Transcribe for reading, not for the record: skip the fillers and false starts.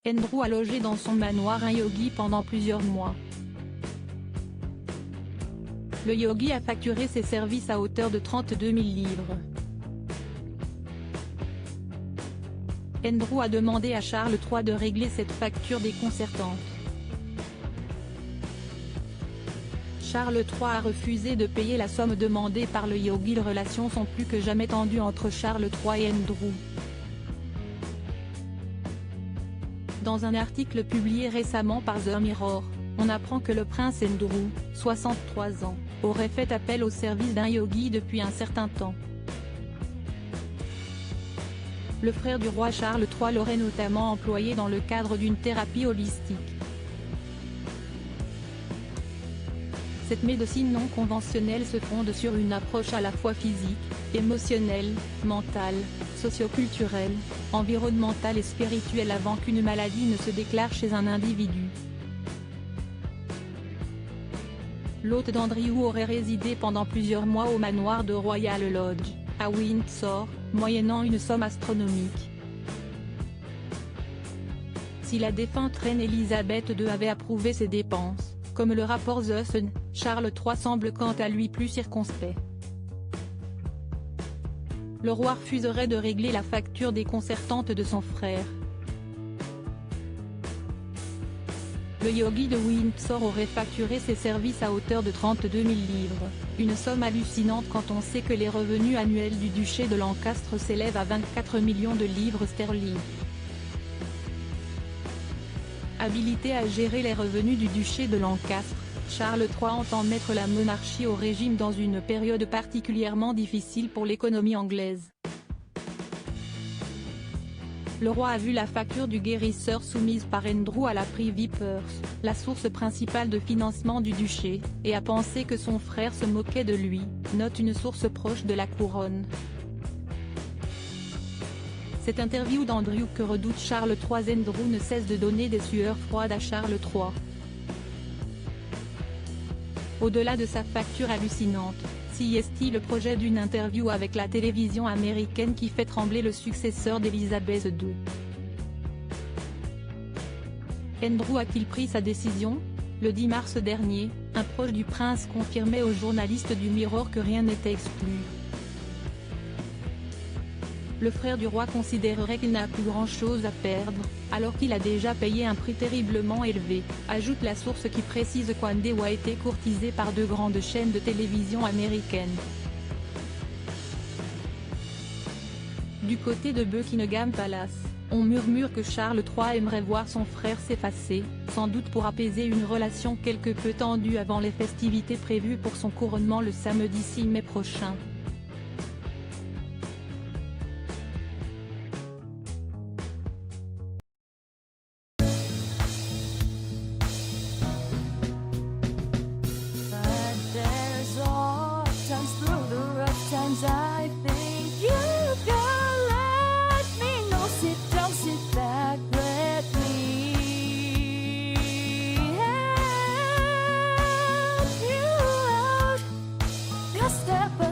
Andrew a logé dans son manoir un yogi pendant plusieurs mois. Le yogi a facturé ses services à hauteur de 32 000 livres. Andrew a demandé à Charles III de régler cette facture déconcertante. Charles III a refusé de payer la somme demandée par le yogi. Les relations sont plus que jamais tendues entre Charles III et Andrew. Dans un article publié récemment par The Mirror, on apprend que le prince Andrew, 63 ans, aurait fait appel au service d'un yogi depuis un certain temps. Le frère du roi Charles III l'aurait notamment employé dans le cadre d'une thérapie holistique. Cette médecine non conventionnelle se fonde sur une approche à la fois physique, émotionnelle, mentale, socioculturelle, environnementale et spirituelle avant qu'une maladie ne se déclare chez un individu. L'hôte d'Andrew aurait résidé pendant plusieurs mois au manoir de Royal Lodge, à Windsor, moyennant une somme astronomique. Si la défunte reine Elisabeth II avait approuvé ces dépenses, comme le rapport The Sun, Charles III semble quant à lui plus circonspect. Le roi refuserait de régler la facture déconcertante de son frère. Le yogi de Windsor aurait facturé ses services à hauteur de 32 000 livres, une somme hallucinante quand on sait que les revenus annuels du duché de Lancastre s'élèvent à 24 millions de livres sterling. Habilité à gérer les revenus du duché de Lancastre, Charles III entend mettre la monarchie au régime dans une période particulièrement difficile pour l'économie anglaise. Le roi a vu la facture du guérisseur soumise par Andrew à la Privy Purse, la source principale de financement du duché, et a pensé que son frère se moquait de lui, note une source proche de la couronne. Cette interview d'Andrew que redoute Charles III. Andrew ne cesse de donner des sueurs froides à Charles III. Au-delà de sa facture hallucinante, s'y est-il le projet d'une interview avec la télévision américaine qui fait trembler le successeur d'Elisabeth II. Andrew a-t-il pris sa décision? Le 10 mars dernier, un proche du prince confirmait aux journalistes du Mirror que rien n'était exclu. Le frère du roi considérerait qu'il n'a plus grand-chose à perdre, alors qu'il a déjà payé un prix terriblement élevé, ajoute la source qui précise qu'Andrew a été courtisé par deux grandes chaînes de télévision américaines. Du côté de Buckingham Palace, on murmure que Charles III aimerait voir son frère s'effacer, sans doute pour apaiser une relation quelque peu tendue avant les festivités prévues pour son couronnement le samedi 6 mai prochain. I think you can let me know. Sit back, let me help you out. Just step